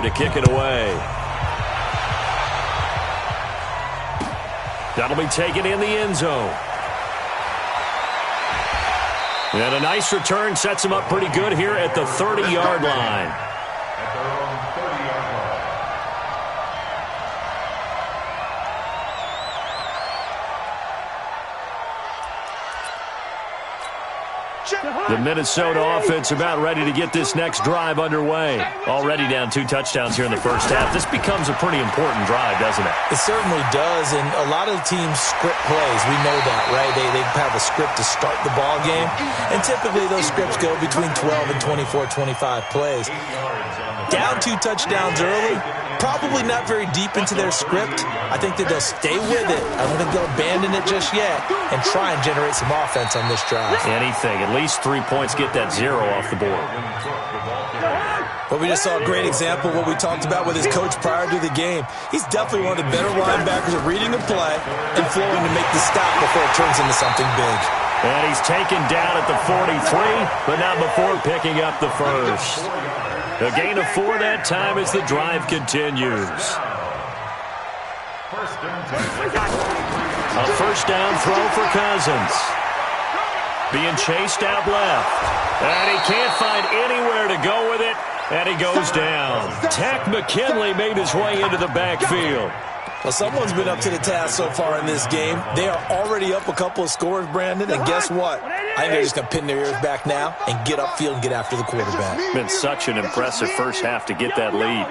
to kick it away. That'll be taken in the end zone. And a nice return sets him up pretty good here at the 30-yard line. At their own 30-yard line. The Minnesota offense about ready to get this next drive underway. Already down 2 touchdowns here in the first half. This becomes a pretty important drive, doesn't it? It certainly does, and a lot of the teams script plays. We know that, right? They have a script to start the ball game, and typically those scripts go between 12 and 24, 25 plays. Down 2 touchdowns early, probably not very deep into their script. I think that they'll stay with it. I don't think they'll abandon it just yet and try and generate some offense on this drive. Anything. At least 3 points, get that 0 off the board. But we just saw a great example of what we talked about with his coach prior to the game. He's definitely one of the better linebackers at reading a play and flowing to make the stop before it turns into something big. And he's taken down at the 43, but not before picking up the first. A gain of 4 that time as the drive continues. A first down throw for Cousins. Being chased out left. And he can't find anywhere to go with it. And he goes down. Tack McKinley made his way into the backfield. Well, someone's been up to the task so far in this game. They are already up a couple of scores, Brandon, and guess what? I think they're just going to pin their ears back now and get upfield and get after the quarterback. Been such an impressive first half to get that lead.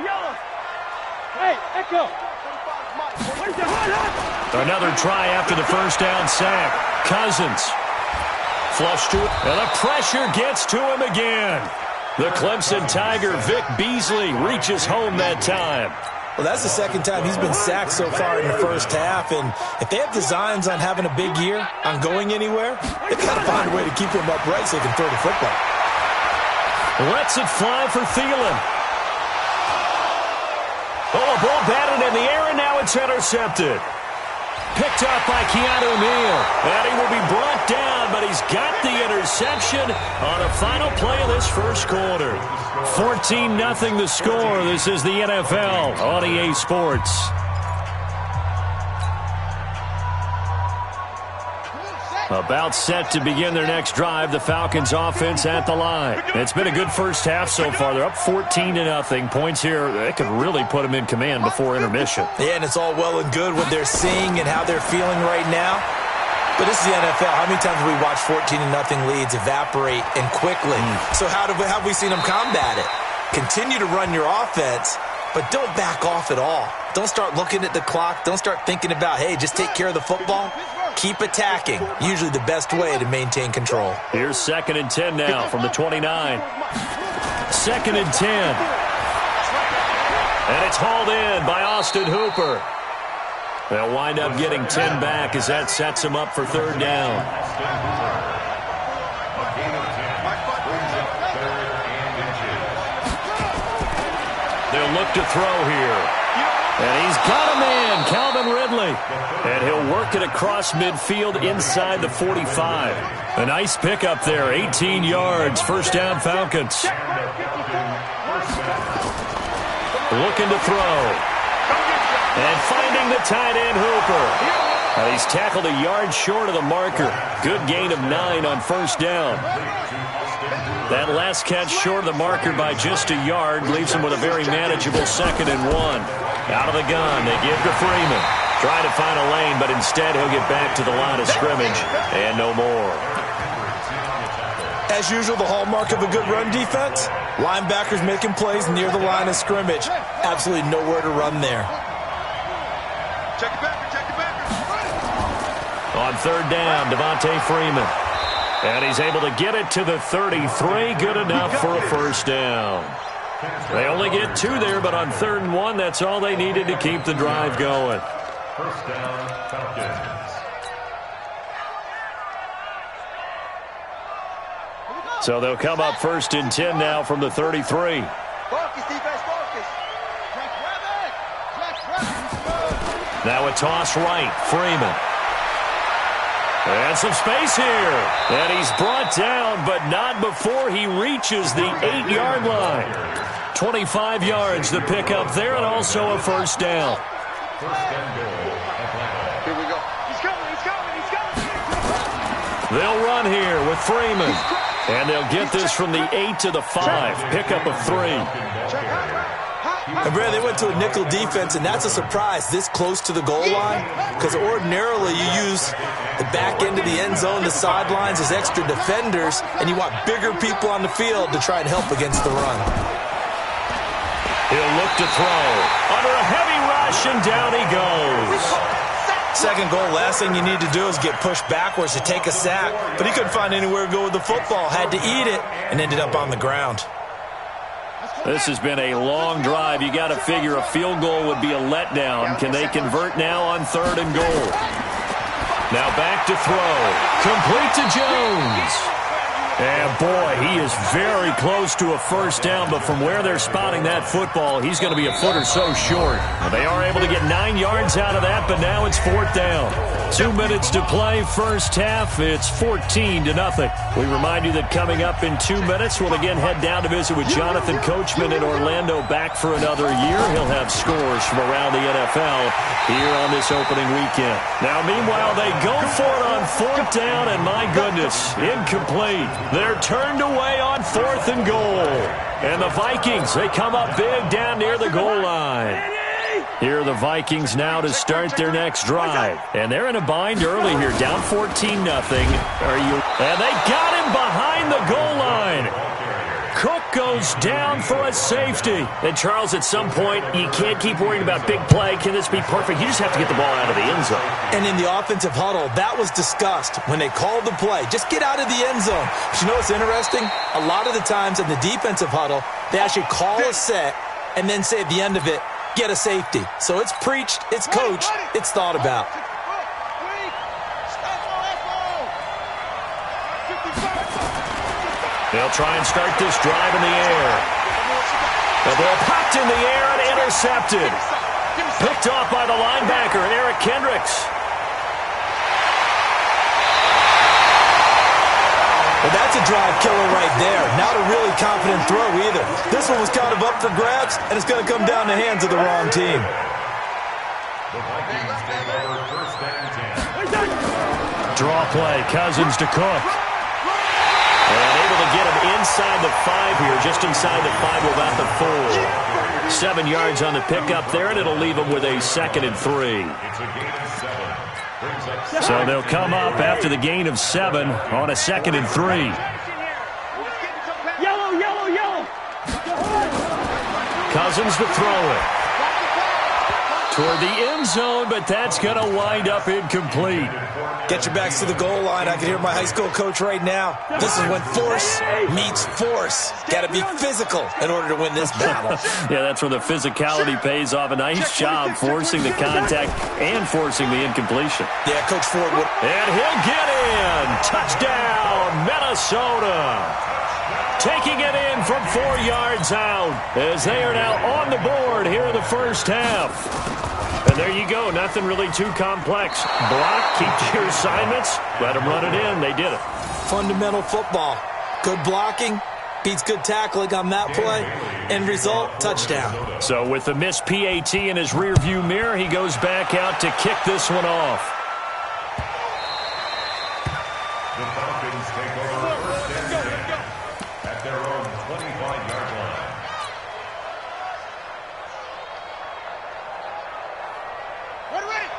Another try after the first down sack. Cousins. Flush to it, and the pressure gets to him again. The Clemson Tiger, Vic Beasley, reaches home that time. Well, that's the second time he's been sacked so far in the first half, and if they have designs on having a big year, on going anywhere, they've got to find a way to keep him upright so they can throw the football. Lets it fly for Thielen. Oh, a ball batted in the air, and now it's intercepted. Picked up by Keanu Neal. And he will be brought down, but he's got the interception on the final play of this first quarter. 14-0 the score. This is the NFL on EA Sports. About set to begin their next drive, the Falcons offense at the line. It's been a good first half so far. They're up 14-0. Points here, they could really put them in command before intermission. Yeah, and it's all well and good what they're seeing and how they're feeling right now. But this is the NFL. How many times have we watched 14-0 leads evaporate and quickly? So how have we seen them combat it? Continue to run your offense, but don't back off at all. Don't start looking at the clock. Don't start thinking about, hey, just take care of the football. Keep attacking. Usually the best way to maintain control. Here's 2nd and 10 now from the 29. 2nd and 10. And it's hauled in by Austin Hooper. They'll wind up getting 10 back as that sets them up for 3rd down. They'll look to throw here. And he's got a man, Calvin Ridley. And he'll work it across midfield inside the 45. A nice pickup there, 18 yards, first down Falcons. Looking to throw. And finding the tight end Hooper. And he's tackled a yard short of the marker. Good gain of 9 on first down. That last catch short of the marker by just a yard leaves him with a very manageable 2nd and 1. Out of the gun, they give to Freeman. Trying to find a lane, but instead he'll get back to the line of scrimmage and no more. As usual, the hallmark of a good run defense, linebackers making plays near the line of scrimmage. Absolutely nowhere to run there. On 3rd down, Devontae Freeman. And he's able to get it to the 33. Good enough for a first down. They only get 2 there, but on 3rd and 1, that's all they needed to keep the drive going. First down, Falcons. So they'll come up 1st and 10 now from the 33. Now a toss right, Freeman. And some space here. And he's brought down, but not before he reaches the 8-yard line. 25 yards the pickup there, and also a first down. First and goal, Atlanta. Here we go. He's coming. They'll run here with Freeman. And they'll get this from the 8 to the 5. Pickup of 3. And Brad, they went to a nickel defense, and that's a surprise this close to the goal line, because ordinarily you use the back end of the end zone, the sidelines as extra defenders, and you want bigger people on the field to try and help against the run. He'll look to throw. Under a heavy rush, and down he goes. Second goal, last thing you need to do is get pushed backwards to take a sack, but he couldn't find anywhere to go with the football, had to eat it, and ended up on the ground. This has been a long drive. You got to figure a field goal would be a letdown. Can they convert now on 3rd and goal? Now back to throw. Complete to Jones. And boy, he is very close to a first down, but from where they're spotting that football, he's going to be a foot or so short. They are able to get 9 yards out of that, but now it's 4th down. 2 minutes to play, first half. It's 14-0. We remind you that coming up in 2 minutes, we'll again head down to visit with Jonathan Coachman in Orlando, back for another year. He'll have scores from around the NFL here on this opening weekend. Now, meanwhile, they go for it on 4th down, and my goodness, incomplete. They're turned away on 4th and goal. And the Vikings, they come up big down near the goal line. Here are the Vikings now to start their next drive. And they're in a bind early here, down 14-0. And they got him behind the goal line. Cook goes down for a safety. And, Charles, at some point, you can't keep worrying about big play. Can this be perfect? You just have to get the ball out of the end zone. And in the offensive huddle, that was discussed when they called the play. Just get out of the end zone. But you know what's interesting? A lot of the times in the defensive huddle, they actually call a set and then say at the end of it, get a safety. So it's preached, it's coached, it's thought about. They'll try and start this drive in the air. The ball popped in the air and intercepted. Picked off by the linebacker, Eric Kendricks. Well, that's a drive killer right there. Not a really confident throw either. This one was kind of up for grabs, and it's going to come down the hands of the wrong team. The Vikings take over first and 10. Draw play, Cousins to Cook. And able to get him inside the 5 here, just inside the 5 without the 4. 7 yards on the pickup there, and it'll leave him with a 2nd and 3. It's a gain of 7. So they'll come up after the gain of 7 on a 2nd and 3. Yellow. Cousins to throw it. Toward the end zone, but that's going to wind up incomplete. Get your backs to the goal line. I can hear my high school coach right now. This is when force meets force. Got to be physical in order to win this battle. Yeah, that's where the physicality pays off. A nice job forcing the contact and forcing the incompletion. Yeah, Coach Ford would. And he'll get in. Touchdown, Minnesota. Taking it in from 4 yards out as they are now on the board here in the first half. And there you go. Nothing really too complex. Block, keep to your assignments, let them run it in. They did it. Fundamental football. Good blocking beats good tackling on that play. End result, touchdown. So with the missed PAT in his rearview mirror, he goes back out to kick this one off. The Falcons take over first and 10 at their own 25-yard line.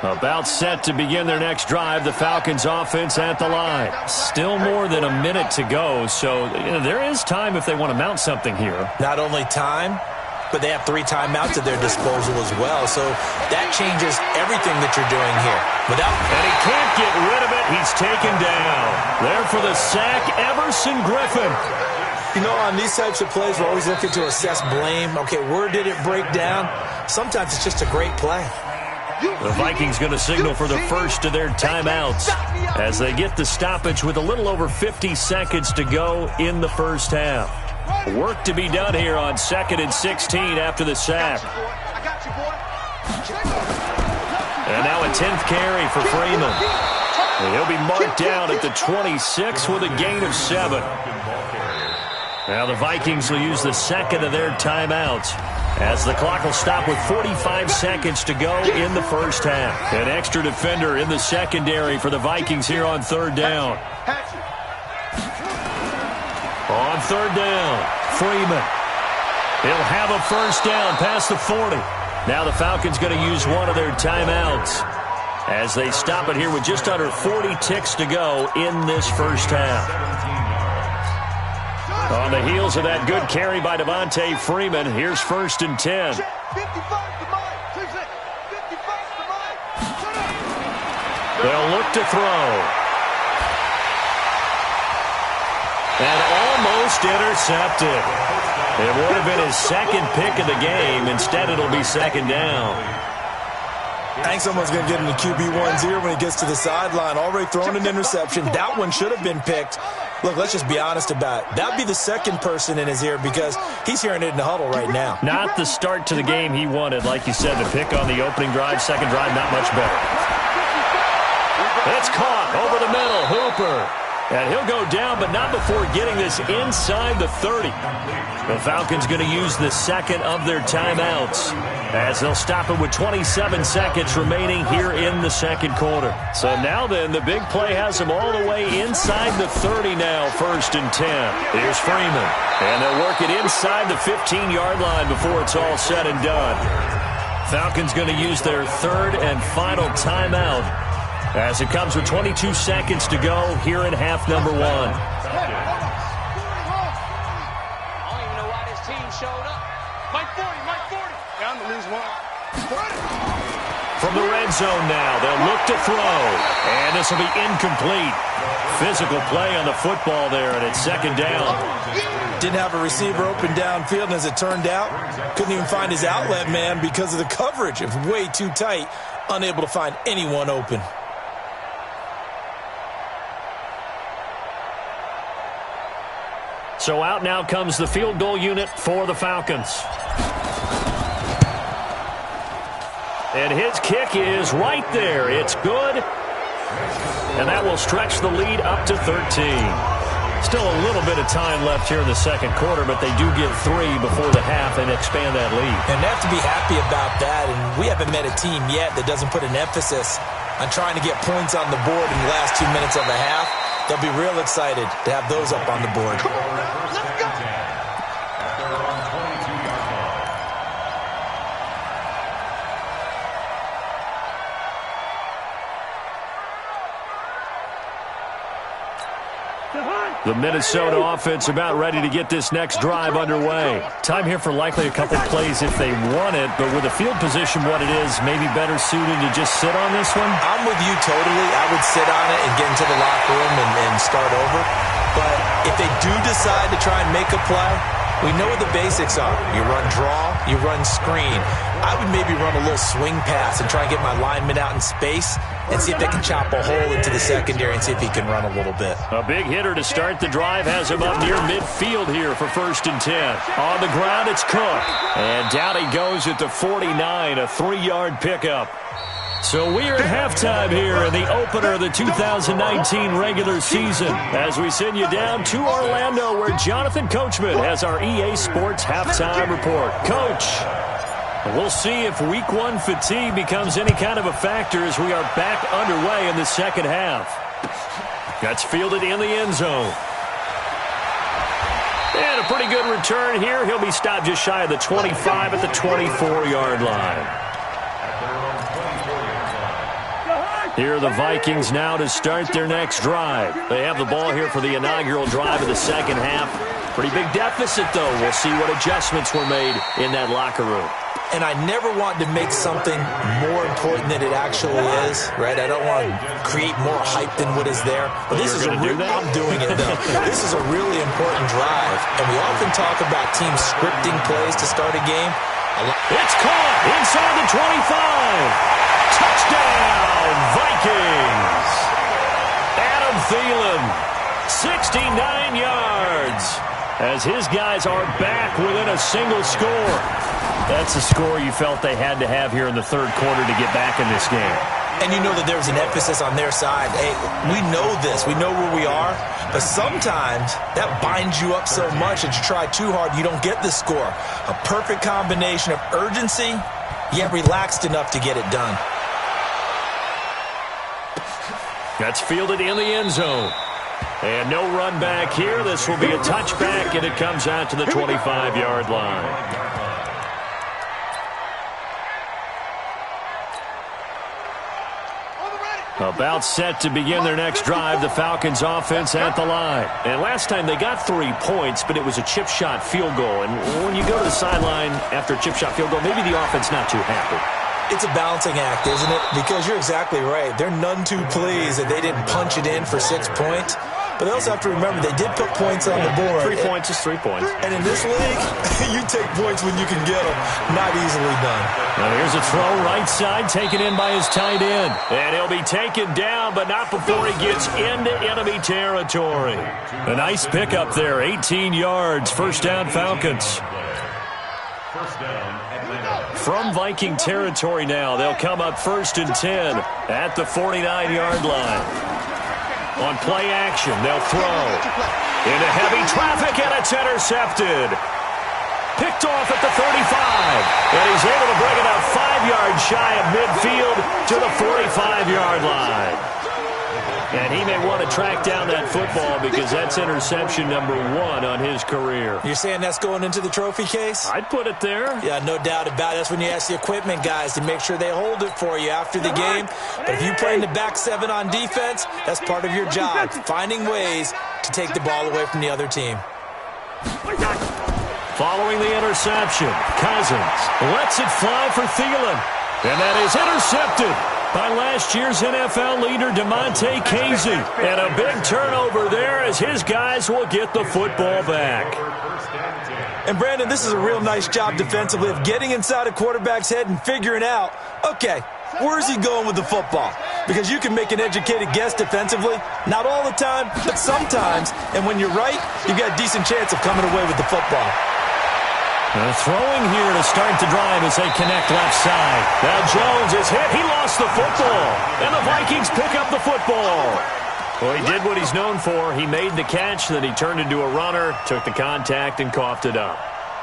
About set to begin their next drive, the Falcons offense at the line. Still more than a minute to go, so there is time if they want to mount something here. Not only time, but they have 3 timeouts at their disposal as well, so that changes everything that you're doing here. And he can't get rid of it. He's taken down. There for the sack, Everson Griffin. You know, on these types of plays, we're always looking to assess blame. Okay, where did it break down? Sometimes it's just a great play. The Vikings going to signal for the first of their timeouts as they get the stoppage with a little over 50 seconds to go in the first half. Work to be done here on 2nd and 16 after the sack. And now a 10th carry for Freeman. And he'll be marked down at the 26 with a gain of 7. Now the Vikings will use the second of their timeouts as the clock will stop with 45 seconds to go in the first half. An extra defender in the secondary for the Vikings here on third down. On third down, Freeman. He'll have a first down past the 40. Now the Falcons going to use one of their timeouts as they stop it here with just under 40 ticks to go in this first half. On the heels of that good carry by Devontae Freeman, here's 1st and 10. They'll look to throw. And almost intercepted. It would have been his second pick of the game. Instead, it'll be second down. I think someone's going to get into QB1-0 when he gets to the sideline. Already thrown an interception. That one should have been picked. Look, let's just be honest about it. That would be the second person in his ear because he's hearing it in the huddle right now. Not the start to the game he wanted. Like you said, the pick on the opening drive, second drive, not much better. It's caught over the middle. Hooper. And he'll go down, but not before getting this inside the 30. The Falcons going to use the second of their timeouts as they'll stop it with 27 seconds remaining here in the second quarter. So now then, the big play has them all the way inside the 30 now, 1st and 10. Here's Freeman. And they'll work it inside the 15-yard line before it's all said and done. Falcons going to use their third and final timeout as it comes with 22 seconds to go here in half number 1. I don't even know why this team showed up. Mike 40. Down to lose one. From the red zone now, they'll look to throw. And this will be incomplete. Physical play on the football there, and it's second down. Didn't have a receiver open downfield, and as it turned out, couldn't even find his outlet man because of the coverage. It was way too tight, unable to find anyone open. So out now comes the field goal unit for the Falcons. And his kick is right there. It's good. And that will stretch the lead up to 13. Still a little bit of time left here in the second quarter, but they do get 3 before the half and expand that lead. And they have to be happy about that. And we haven't met a team yet that doesn't put an emphasis on trying to get points on the board in the last 2 minutes of the half. They'll be real excited to have those up on the board. Come on, let's go. The Minnesota offense about ready to get this next drive underway. Time here for likely a couple plays if they want it, but with the field position what it is, maybe better suited to just sit on this one? I'm with you totally. I would sit on it and get into the locker room and start over. But if they do decide to try and make a play, we know what the basics are. You run draw, you run screen. I would maybe run a little swing pass and try and get my lineman out in space and see if they can chop a hole into the secondary and see if he can run a little bit. A big hitter to start the drive has him up near midfield here for 1st and 10. On the ground, it's Cook. And down he goes at the 49, a 3-yard pickup. So we are at halftime here in the opener of the 2019 regular season as we send you down to Orlando where Jonathan Coachman has our EA Sports halftime report. Coach, we'll see if week 1 fatigue becomes any kind of a factor as we are back underway in the second half. That's fielded in the end zone. And a pretty good return here. He'll be stopped just shy of the 25 at the 24-yard line. Here are the Vikings now to start their next drive. They have the ball here for the inaugural drive of the second half. Pretty big deficit, though. We'll see what adjustments were made in that locker room. And I never want to make something more important than it actually is, right? I don't want to create more hype than what is there. But this is I'm doing it, though. This is a really important drive. And we often talk about teams scripting plays to start a game. It's caught inside the 25. Touchdown, Vikings. Adam Thielen, 69 yards. As his guys are back within a single score. That's a score you felt they had to have here in the third quarter to get back in this game. And you know that there's an emphasis on their side. Hey, we know this. We know where we are. But sometimes that binds you up so much that you try too hard, you don't get the score. A perfect combination of urgency, yet relaxed enough to get it done. That's fielded in the end zone. And no run back here. This will be a touchback, and it comes out to the 25-yard line. About set to begin their next drive, the Falcons offense at the line. And last time they got 3 points, but it was a chip shot field goal. And when you go to the sideline after a chip shot field goal, maybe the offense not too happy. It's a balancing act, isn't it? Because you're exactly right. They're none too pleased that they didn't punch it in for 6 points. But they also have to remember they did put points on the board. 3 points is 3 points. And in this league, you take points when you can get them. Not easily done. Now here's a throw right side, taken in by his tight end. And he'll be taken down, but not before he gets into enemy territory. A nice pickup there, 18 yards. First down, Falcons. First down, Atlanta. From Viking territory now, they'll come up 1st and 10 at the 49-yard line. On play action, they'll throw into heavy traffic, and it's intercepted. Picked off at the 35, and he's able to bring it up 5 yards shy of midfield to the 45-yard line. And he may want to track down that football because that's interception number 1 on his career. You're saying that's going into the trophy case? I'd put it there. Yeah, no doubt about it. That's when you ask the equipment guys to make sure they hold it for you after the game. But if you play in the back 7 on defense, that's part of your job, finding ways to take the ball away from the other team. Following the interception, Cousins lets it fly for Thielen. And that is intercepted by last year's NFL leader, DeMonte Casey. And a big turnover there as his guys will get the football back. And, Brandon, this is a real nice job defensively of getting inside a quarterback's head and figuring out, okay, where's he going with the football? Because you can make an educated guess defensively. Not all the time, but sometimes. And when you're right, you've got a decent chance of coming away with the football. Throwing here to start the drive as they connect left side. Now Jones is hit. He lost the football. And the Vikings pick up the football. Well, he did what he's known for. He made the catch, then he turned into a runner, took the contact, and coughed it up.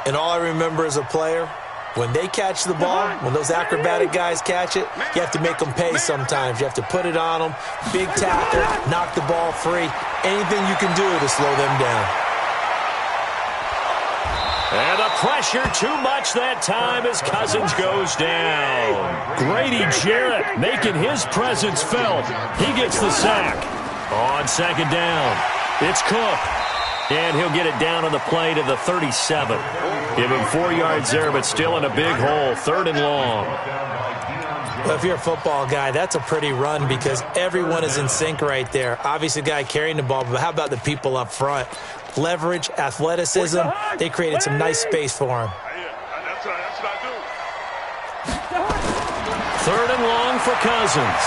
And all I remember as a player, when they catch the ball, when those acrobatic guys catch it, you have to make them pay sometimes. You have to put it on them, big tackle, knock the ball free. Anything you can do to slow them down. And the pressure too much that time as Cousins goes down. Grady Jarrett making his presence felt. He gets the sack. On 2nd down, it's Cook. And he'll get it down on the play to the 37. Give him 4 yards there, but still in a big hole. 3rd and long. Well, if you're a football guy, that's a pretty run because everyone is in sync right there. Obviously, the guy carrying the ball, but how about the people up front? Leverage, athleticism, they created some nice space for him. 3rd and long for Cousins.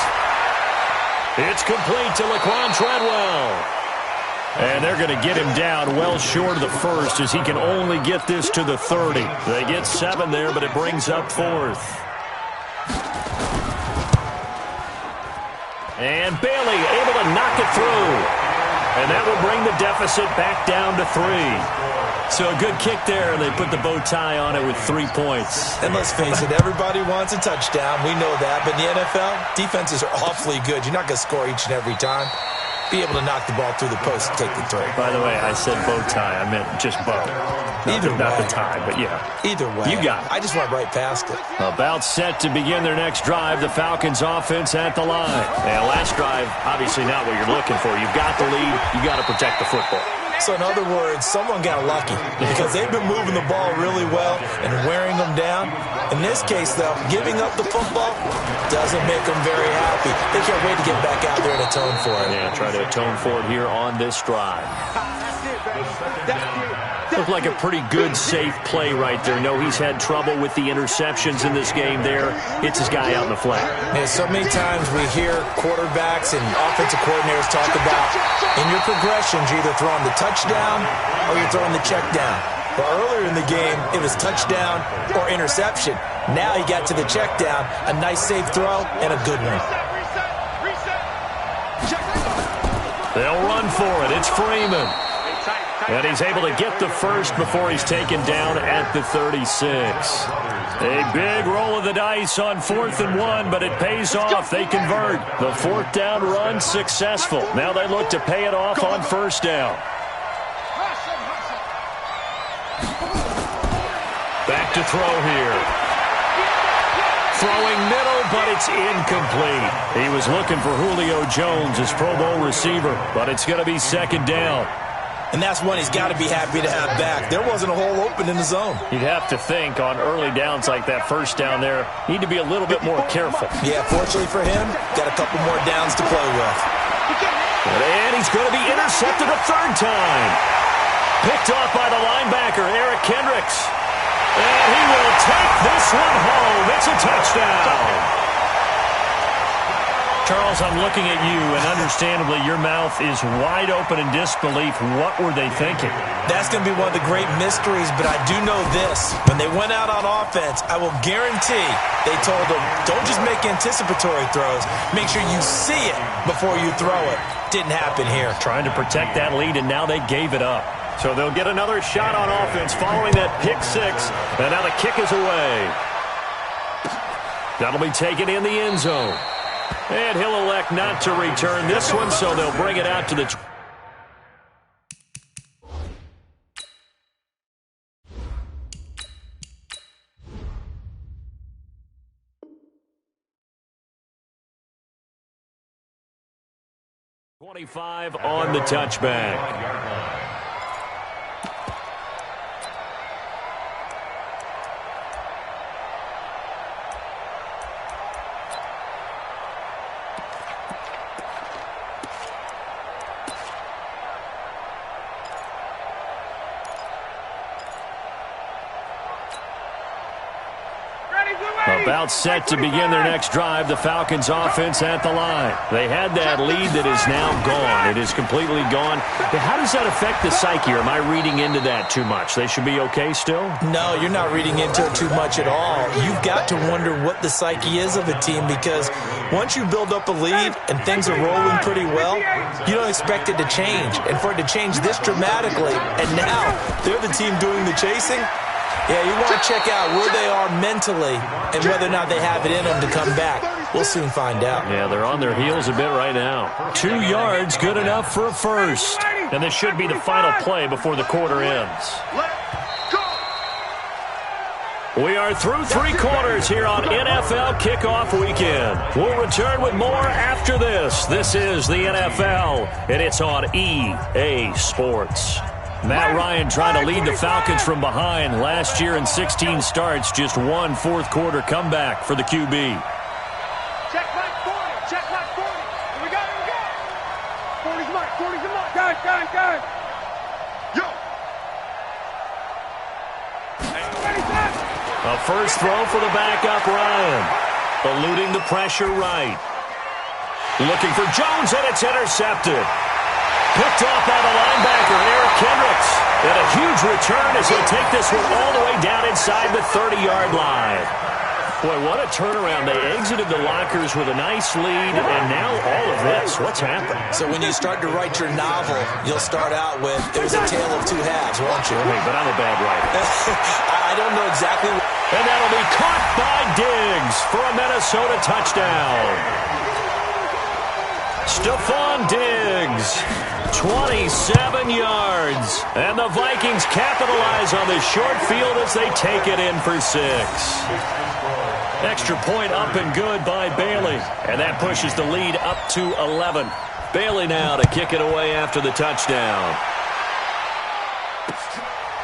It's complete to Laquan Treadwell. And they're going to get him down well short of the 1st as he can only get this to the 30. They get 7 there, but it brings up 4th. And Bailey able to knock it through. And that will bring the deficit back down to 3. So a good kick there, and they put the bow tie on it with 3 points. And let's face it, everybody wants a touchdown. We know that. But in the NFL, defenses are awfully good. You're not going to score each and every time. Be able to knock the ball through the post and take the throw. By the way, I said bow tie. I meant just bow. Not the tie, but yeah. Either way. You got it. I just went right past it. About set to begin their next drive, the Falcons offense at the line. And last drive, obviously not what you're looking for. You've got the lead. You got to protect the football. So in other words, someone got lucky because they've been moving the ball really well and wearing them down. In this case, though, giving up the football doesn't make them very happy. They can't wait to get back out there and atone for it. Yeah, try to atone for it here on this drive. Looked like a pretty good, safe play right there. No, he's had trouble with the interceptions in this game there. Hits his guy out in the flat. Man, so many times we hear quarterbacks and offensive coordinators talk about in your progressions, you're either throwing the touchdown or you're throwing the check down. But earlier in the game, it was touchdown or interception. Now he got to the check down, a nice safe throw, and a good one. They'll run for it. It's Freeman. And he's able to get the first before he's taken down at the 36. A big roll of the dice on 4th and 1, but it pays off. They convert. The 4th down run successful. Now they look to pay it off on 1st down. Back to throw here. Throwing middle, but it's incomplete. He was looking for Julio Jones, his Pro Bowl receiver, but it's going to be 2nd down. And that's one he's got to be happy to have back. There wasn't a hole open in the zone. You'd have to think on early downs like that 1st down there, need to be a little bit more careful. Yeah, fortunately for him, got a couple more downs to play with. And he's going to be intercepted a 3rd time. Picked off by the linebacker, Eric Kendricks. And he will take this one home. It's a touchdown. Charles, I'm looking at you, and understandably, your mouth is wide open in disbelief. What were they thinking? That's going to be one of the great mysteries, but I do know this. When they went out on offense, I will guarantee they told them, don't just make anticipatory throws. Make sure you see it before you throw it. Didn't happen here. Trying to protect that lead, and now they gave it up. So they'll get another shot on offense following that pick 6, and now the kick is away. That'll be taken in the end zone. And he'll elect not to return this one, so they'll bring it out to the 25 on the touchback. About set to begin their next drive, the Falcons offense at the line. They had that lead that is now gone. It is completely gone. How does that affect the psyche? Am I reading into that too much? They should be okay still? No, you're not reading into it too much at all. You've got to wonder what the psyche is of a team, because once you build up a lead and things are rolling pretty well, you don't expect it to change. And for it to change this dramatically, and now they're the team doing the chasing, yeah, you want to check out where they are mentally and whether or not they have it in them to come back. We'll soon find out. Yeah, they're on their heels a bit right now. 2 yards, good enough for a first. And this should be the final play before the quarter ends. We are through 3 quarters here on NFL Kickoff Weekend. We'll return with more after this. This is the NFL, and it's on EA Sports. Matt Ryan trying to lead the Falcons from behind. Last year in 16 starts, just 1 fourth-quarter comeback for the QB. Check mark 40. Check mark 40. Here we go. Here we go. 40's mark. 40's the mark. Done. Yo. A first throw for the backup Ryan. Eluding the pressure right. Looking for Jones, and it's intercepted. Picked off by the linebacker, Eric Kendricks. And a huge return as he'll take this one all the way down inside the 30-yard line. Boy, what a turnaround. They exited the lockers with a nice lead, and now all of this. What's happened? So when you start to write your novel, you'll start out with, it was a tale of 2 halves, won't you? Hey, but I'm a bad writer. I don't know exactly. And that'll be caught by Diggs for a Minnesota touchdown. Stephon Diggs, 27 yards. And the Vikings capitalize on this short field as they take it in for 6. Extra point up and good by Bailey. And that pushes the lead up to 11. Bailey now to kick it away after the touchdown.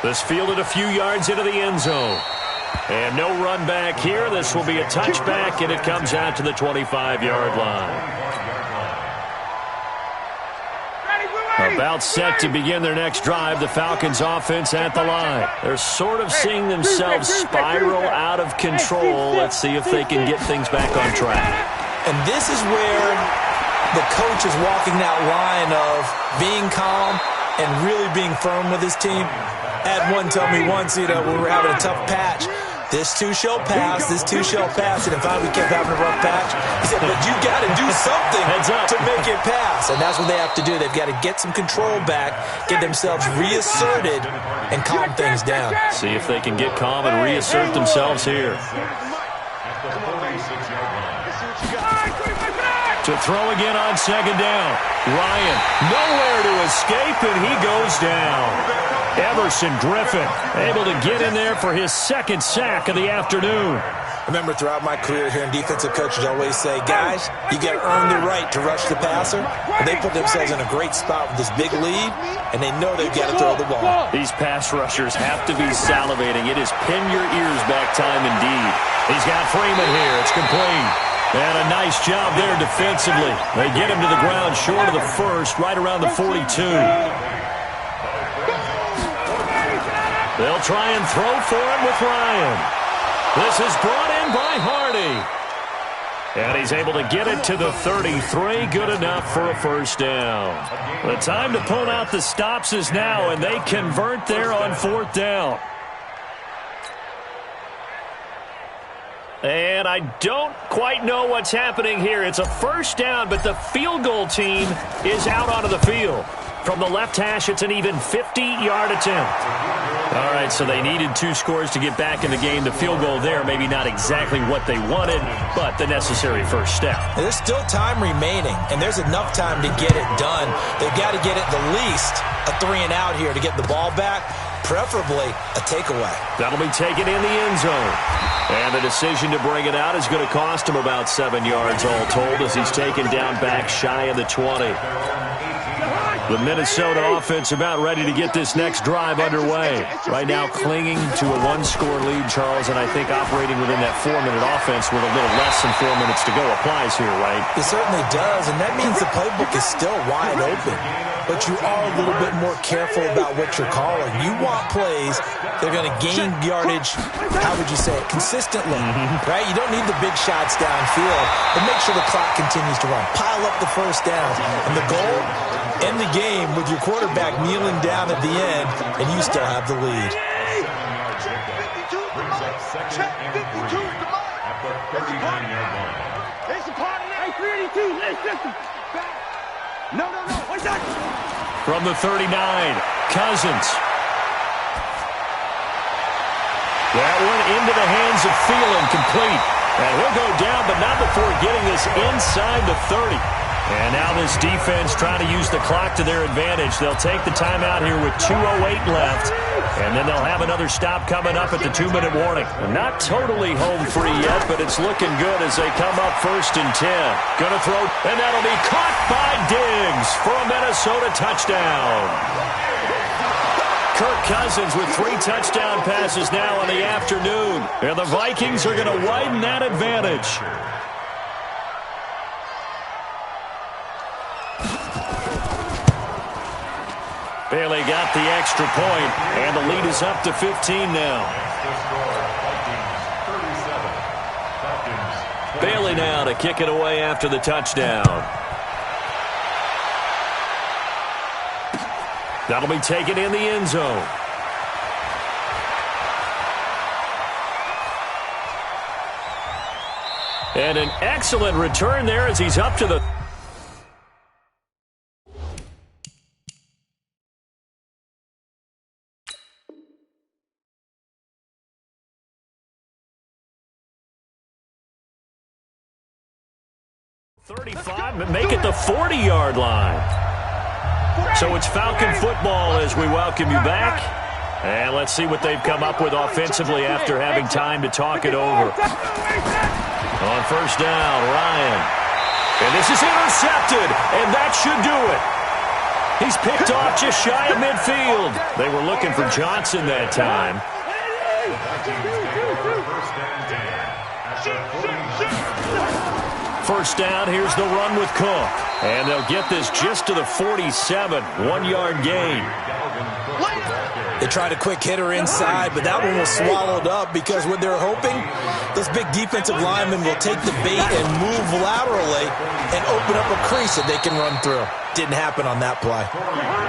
This fielded a few yards into the end zone. And no run back here. This will be a touchback, and it comes out to the 25-yard line. About set to begin their next drive, the Falcons offense at the line. They're sort of seeing themselves spiral out of control. Let's see if they can get things back on track. And this is where the coach is walking that line of being calm and really being firm with his team. I had one tell me once, when we were having a tough patch, This too shall pass. This too shall pass. And finally we kept having a rough patch. He said, but you got to do something to make it pass. And that's what they have to do. They've got to get some control back, get themselves reasserted, and calm things down. See if they can get calm and reassert themselves here. To throw again on second down. Ryan, nowhere to escape, and he goes down. Everson Griffin able to get in there for his second sack of the afternoon. Remember, throughout my career here in defensive coaches always say, guys, you got to earn the right to rush the passer. And they put themselves in a great spot with this big lead, and they know they've got to throw the ball. These pass rushers have to be salivating. It is pin your ears back time indeed. He's got Freeman here. It's complete. And a nice job there defensively. They get him to the ground short of the first, right around the 42. They'll try and throw for him with Ryan. This is brought in by Hardy. And he's able to get it to the 33. Good enough for a first down. The time to pull out the stops is now, and they convert there on fourth down. And I don't quite know what's happening here. It's a first down, but the field goal team is out onto the field. From the left hash, it's an even 50-yard attempt. All right, so they needed 2 scores to get back in the game. The field goal there, maybe not exactly what they wanted, but the necessary first step. There's still time remaining, and there's enough time to get it done. They've got to get at the least a 3-and-out here to get the ball back, preferably a takeaway. That'll be taken in the end zone. And the decision to bring it out is going to cost him about 7 yards all told as he's taken down back shy of the 20. The Minnesota offense about ready to get this next drive underway. Right now clinging to a 1-score lead, Charles, and I think operating within that 4-minute offense with a little less than 4 minutes to go applies here, right? It certainly does, and that means the playbook is still wide open. But you are a little bit more careful about what you're calling. You want plays that are going to gain yardage, how would you say it, consistently, right? You don't need the big shots downfield, but make sure the clock continues to run. Pile up the first down. And the goal, end the game with your quarterback kneeling down at the end, and you still have the lead. No. What's that? From the 39, Cousins. That one into the hands of Thielen, complete. And he'll go down, but not before getting this inside the 30. And now this defense trying to use the clock to their advantage. They'll take the timeout here with 2:08 left. And then they'll have another stop coming up at the 2-minute warning. Not totally home free yet, but it's looking good as they come up 1st and 10. Gonna throw, and that'll be caught by Diggs for a Minnesota touchdown. Kirk Cousins with 3 touchdown passes now in the afternoon. And the Vikings are gonna widen that advantage. Bailey got the extra point, and the lead is up to 15 now. Bailey now to kick it away after the touchdown. That'll be taken in the end zone. And an excellent return there as he's up to the 35, make it the 40-yard line. So it's Falcon football as we welcome you back. And let's see what they've come up with offensively after having time to talk it over. On first down, Ryan. And this is intercepted, and that should do it. He's picked off just shy of midfield. They were looking for Johnson that time. First down, here's the run with Cook. And they'll get this just to the 47, 1-yard gain. They tried a quick hitter inside, but that one was swallowed up because what they're hoping, those big defensive linemen will take the bait and move laterally and open up a crease that they can run through. Didn't happen on that play.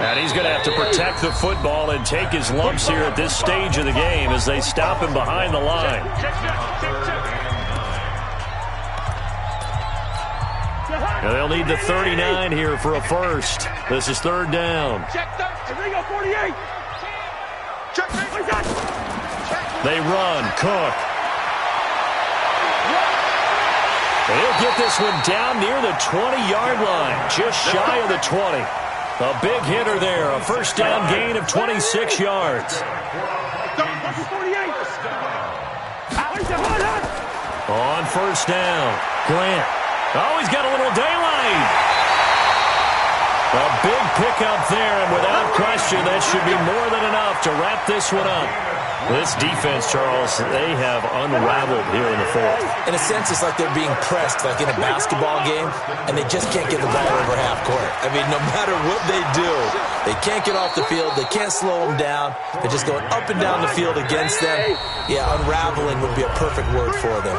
And he's going to have to protect the football and take his lumps here at this stage of the game as they stop him behind the line. And they'll need the 39 here for a first. This is third down. They run. Cook. He'll get this one down near the 20-yard line, just shy of the 20. A big hitter there, a first down gain of 26 yards. On first down, Grant. Oh, he's got a little daylight. A big pickup there, and without question, that should be more than enough to wrap this one up. This defense, Charles, they have unraveled here in the fourth. In a sense, it's like they're being pressed, like in a basketball game, and they just can't get the ball over half court. I mean, no matter what they do, they can't get off the field. They can't slow them down. They're just going up and down the field against them. Yeah, unraveling would be a perfect word for them.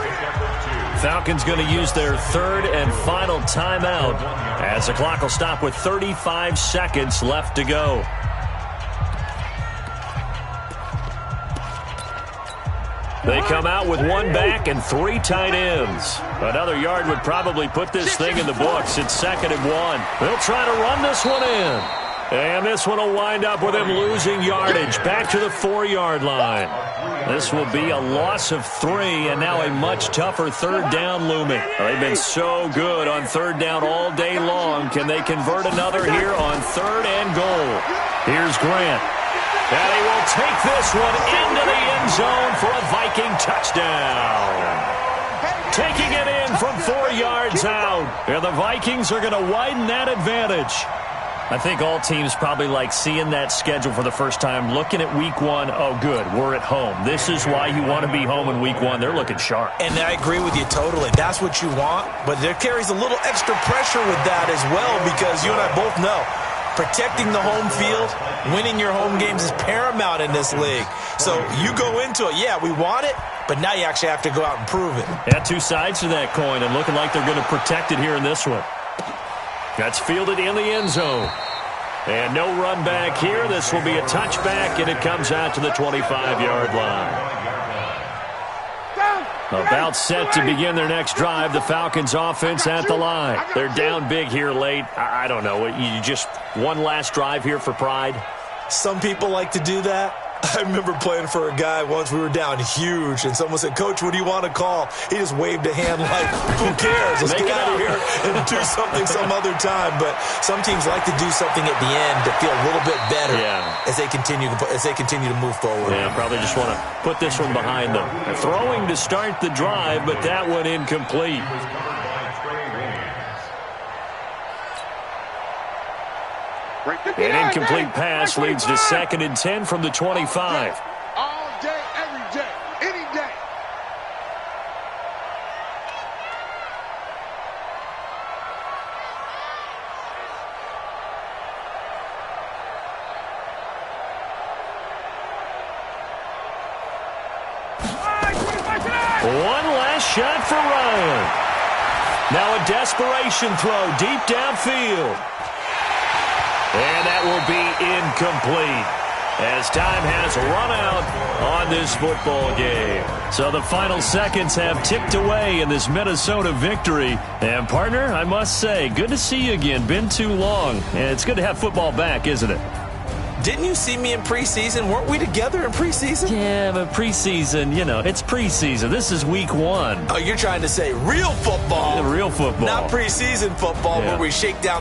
Falcons going to use their third and final timeout as the clock will stop with 35 seconds left to go. They come out with one back and three tight ends. Another yard would probably put this thing in the books. It's 2nd and 1. They'll try to run this one in. And this one will wind up with him losing yardage back to the 4-yard line. This will be a loss of 3, and now a much tougher third down looming. They've been so good on third down all day long. Can they convert another here on 3rd and goal? Here's Grant. And he will take this one into the end zone for a Viking touchdown. Taking it in from 4 yards out. And the Vikings are going to widen that advantage. I think all teams probably like seeing that schedule for the first time, looking at week 1. Oh, good, we're at home. This is why you want to be home in week 1. They're looking sharp. And I agree with you totally. That's what you want. But there carries a little extra pressure with that as well because you and I both know protecting the home field, winning your home games is paramount in this league. So you go into it, yeah, we want it, but now you actually have to go out and prove it. Yeah, two sides to that coin, and looking like they're going to protect it here in this one. That's fielded in the end zone. And no run back here. This will be a touchback, and it comes out to the 25-yard line. About set to begin their next drive. The Falcons offense at the line. They're down big here late. I don't know. You just one last drive here for pride? Some people like to do that. I remember playing for a guy once. We were down huge, and someone said, "Coach, what do you want to call?" He just waved a hand like, who cares? Let's get out of here and do something some other time. But some teams like to do something at the end to feel a little bit better as they continue to move forward. Yeah, probably just want to put this one behind them. They're throwing to start the drive, but that one incomplete. An incomplete pass leads to 2nd and 10 from the 25. All day, every day, any day. One last shot for Ryan. Now a desperation throw deep downfield. And that will be incomplete as time has run out on this football game. So the final seconds have ticked away in this Minnesota victory. And, partner, I must say, good to see you again. Been too long. And it's good to have football back, isn't it? Didn't you see me in preseason? Weren't we together in preseason? Yeah, but preseason, it's preseason. This is week 1. Oh, you're trying to say real football. Real football. Not preseason football where we shake down.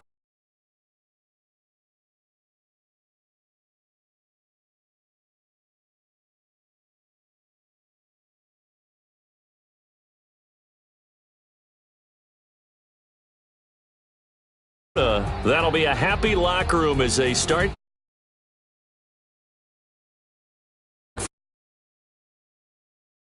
That'll be a happy locker room as they start.